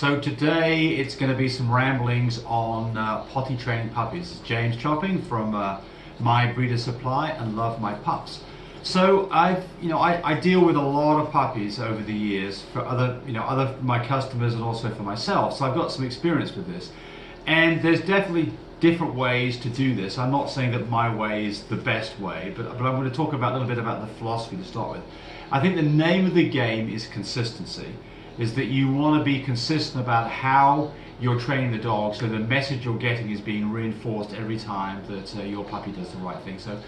So today it's going to be some ramblings on potty training puppies. It's James Chopping from My Breeder Supply and Love My Pups. So I deal with a lot of puppies over the years for other my customers and also for myself. So I've got some experience with this, and there's definitely different ways to do this. I'm not saying that my way is the best way, but I'm going to talk about a little bit about the philosophy to start with. I think the name of the game is consistency. Is that you want to be consistent about how you're training the dog, so the message you're getting is being reinforced every time that your puppy does the right thing. So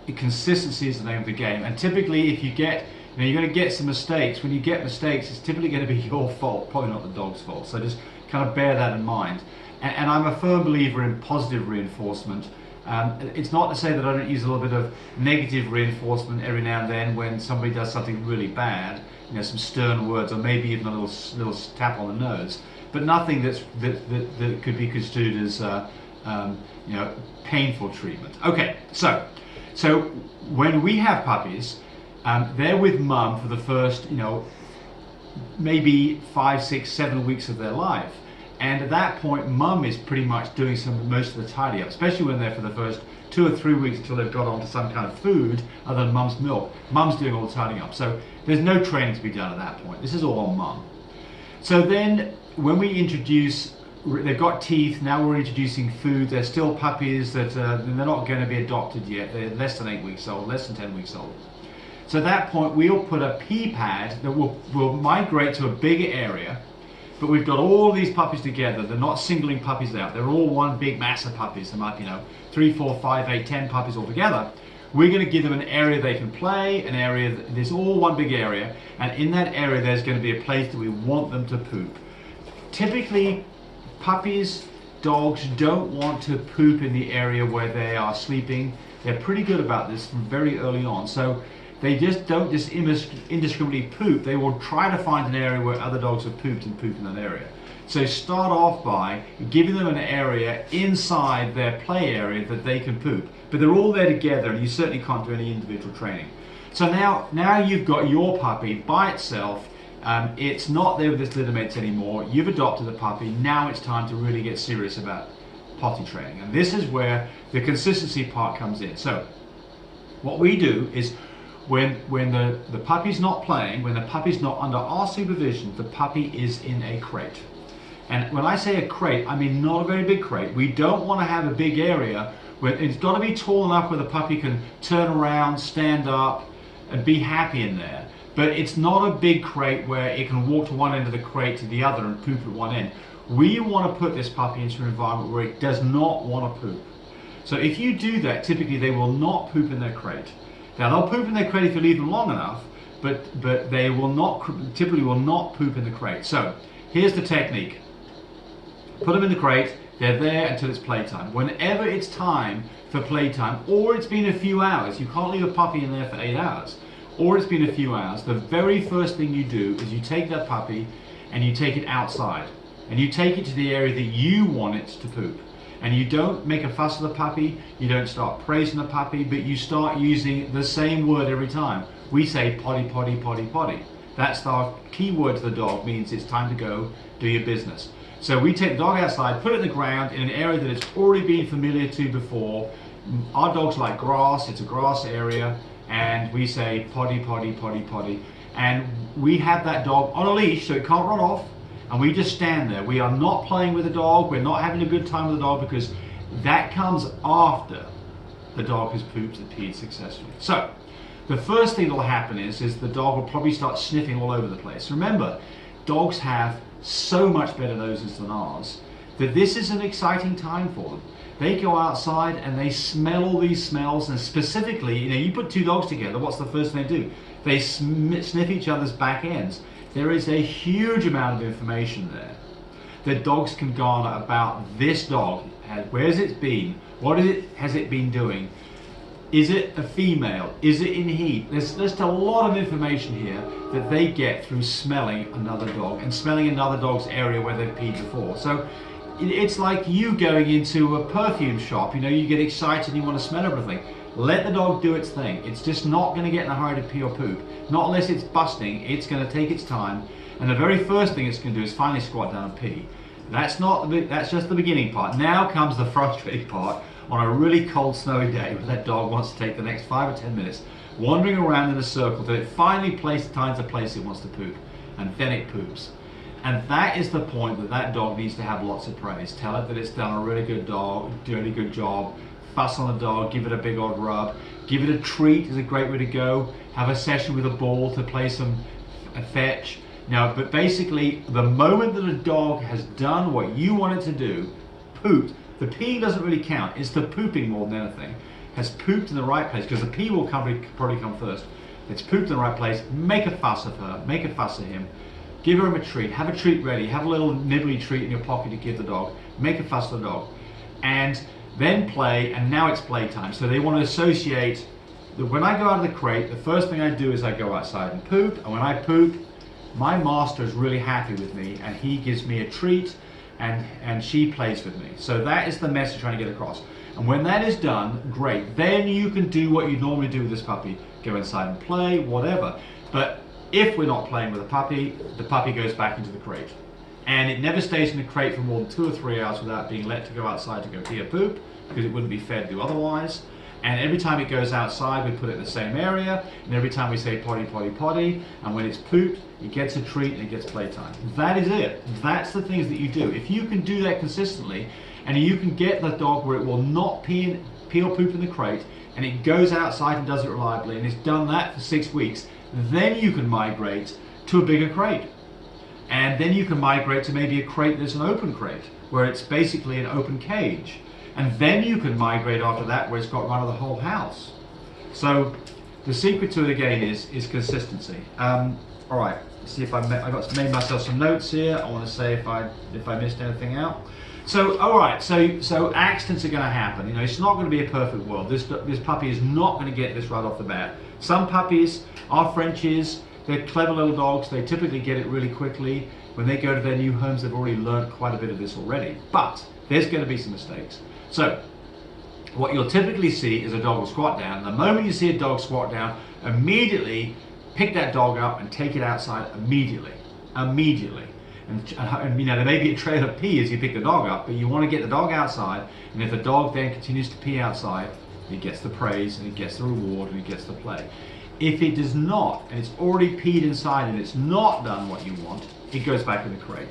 consistency is the name of the game, and typically if you get, you're going to get some mistakes. When you get mistakes, it's typically going to be your fault, probably not the dog's fault. So just kind of bear that in mind. And I'm a firm believer in positive reinforcement. It's not to say that I don't use a little bit of negative reinforcement every now and then when somebody does something really bad, some stern words or maybe even a little tap on the nose, but nothing that could be construed as painful treatment. Okay, so when we have puppies, they're with mum for the first maybe 5, 6, 7 weeks of their life. And at that point, mum is pretty much doing most of the tidy up, especially when they're for the first 2 or 3 weeks until they've got onto some kind of food other than mum's milk. Mum's doing all the tidying up. So there's no training to be done at that point. This is all on mum. So then when we introduce, they've got teeth, now we're introducing food. They're still puppies that they're not going to be adopted yet. They're less than 8 weeks old, less than 10 weeks old. So at that point, we'll put a pee pad that will migrate to a bigger area. But we've got all these puppies together. They're not singling puppies out. They're all one big mass of puppies. There might be 3, 4, 5, 8, 10 puppies all together. We're going to give them an area they can play, an area, there's all one big area, and in that area there's going to be a place that we want them to poop. Typically, puppies, dogs don't want to poop in the area where they are sleeping. They're pretty good about this from very early on. So they just don't just indiscriminately poop. They will try to find an area where other dogs have pooped and poop in that area. So start off by giving them an area inside their play area that they can poop. But they're all there together, and you certainly can't do any individual training. So now you've got your puppy by itself. It's not there with its litter mates anymore. You've adopted the puppy. Now it's time to really get serious about potty training. And this is where the consistency part comes in. So what we do is when the puppy's not playing, when the puppy's not under our supervision, the puppy is in a crate. And when I say a crate, I mean not a very big crate. We don't want to have a big area where it's got to be tall enough where the puppy can turn around, stand up, and be happy in there. But it's not a big crate where it can walk to one end of the crate to the other and poop at one end. We want to put this puppy into an environment where it does not want to poop. So if you do that, typically they will not poop in their crate. Now they'll poop in their crate if you leave them long enough, but they will not, typically will not poop in the crate. So here's the technique. Put them in the crate, they're there until it's playtime. Whenever it's time for playtime, or it's been a few hours, you can't leave a puppy in there for 8 hours, or it's been a few hours, the very first thing you do is you take that puppy and you take it outside. And you take it to the area that you want it to poop. And you don't make a fuss of the puppy, you don't start praising the puppy, but you start using the same word every time. We say potty, potty, potty, potty. That's our key word to the dog, means it's time to go do your business. So we take the dog outside, put it in the ground in an area that it's already been familiar to before. Our dogs like grass, it's a grass area, and we say potty, potty, potty, potty. And we have that dog on a leash so it can't run off. And we just stand there. We are not playing with the dog. We're not having a good time with the dog, because that comes after the dog has pooped and peed successfully. So the first thing that will happen is the dog will probably start sniffing all over the place. Remember, dogs have so much better noses than ours that this is an exciting time for them. They go outside and they smell all these smells, and specifically, you put two dogs together, what's the first thing they do? They sniff each other's back ends. There is a huge amount of information there that dogs can garner about this dog. Where has it been? What has it been doing? Is it a female? Is it in heat? There's just a lot of information here that they get through smelling another dog and smelling another dog's area where they've peed before. So it's like you going into a perfume shop. You get excited and you want to smell everything. Let the dog do its thing. It's just not going to get in a hurry to pee or poop. Not unless it's busting. It's going to take its time. And the very first thing it's going to do is finally squat down and pee. That's just the beginning part. Now comes the frustrating part on a really cold, snowy day where that dog wants to take the next 5 or 10 minutes wandering around in a circle till it finally finds a place it wants to poop, and then it poops. And that is the point that that dog needs to have lots of praise. Tell it that it's done a really good job, fuss on the dog, give it a big old rub, give it a treat is a great way to go, have a session with a ball to play some fetch. Now, but basically, the moment that a dog has done what you want it to do, pooped, the peeing doesn't really count, it's the pooping more than anything, has pooped in the right place, because the pee will probably come first. It's pooped in the right place, make a fuss of her, make a fuss of him, give him a treat, have a treat ready, have a little nibbly treat in your pocket to give the dog, make a fuss of the dog, and then play, and now it's playtime. So they want to associate that when I go out of the crate, the first thing I do is I go outside and poop, and when I poop, my master is really happy with me, and he gives me a treat, and she plays with me. So that is the message trying to get across. And when that is done, great. Then you can do what you normally do with this puppy. Go inside and play, whatever. But if we're not playing with the puppy goes back into the crate. And it never stays in the crate for more than 2 or 3 hours without being let to go outside to go pee or poop, because it wouldn't be fair to do otherwise. And every time it goes outside, we put it in the same area, and every time we say potty, potty, potty, and when it's pooped, it gets a treat and it gets playtime. That is it. That's the things that you do. If you can do that consistently, and you can get the dog where it will not pee or poop in the crate, and it goes outside and does it reliably, and it's done that for 6 weeks, then you can migrate to a bigger crate. And then you can migrate to maybe a crate that's an open crate, where it's basically an open cage. And then you can migrate after that where it's got run of the whole house. So the secret to it again is consistency. All right, let's see if I made myself some notes here. I want to say if I missed anything out. So all right, so accidents are going to happen. You know, it's not going to be a perfect world. This puppy is not going to get this right off the bat. Some puppies are Frenchies. They're clever little dogs. They typically get it really quickly. When they go to their new homes, they've already learned quite a bit of this already. But there's going to be some mistakes. So what you'll typically see is a dog will squat down. The moment you see a dog squat down, immediately pick that dog up and take it outside immediately. And you know, there may be a trail of pee as you pick the dog up, but you want to get the dog outside, and if the dog then continues to pee outside, it gets the praise and it gets the reward and it gets the play. If it does not, and it's already peed inside and it's not done what you want, it goes back in the crate.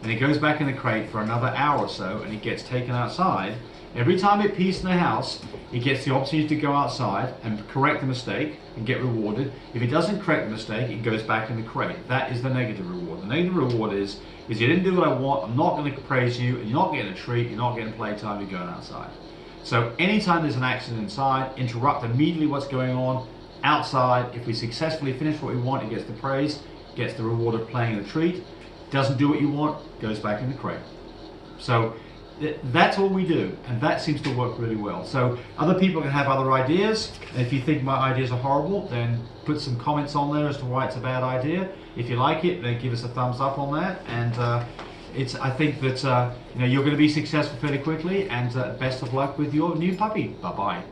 And it goes back in the crate for another hour or so, and it gets taken outside. Every time it pees in the house, it gets the opportunity to go outside and correct the mistake and get rewarded. If it doesn't correct the mistake, it goes back in the crate. That is the negative reward. The negative reward is you didn't do what I want, I'm not going to praise you, and you're not getting a treat, you're not getting playtime, you're going outside. So anytime there's an accident inside, interrupt immediately what's going on outside. If we successfully finish what we want, it gets the praise, gets the reward of playing the treat. Doesn't do what you want, goes back in the crate. So that's all we do, and that seems to work really well. So other people can have other ideas, and if you think my ideas are horrible, then put some comments on there as to why it's a bad idea. If you like it, then give us a thumbs up on that, and I think that you know, you're going to be successful fairly quickly, and best of luck with your new puppy. Bye-bye.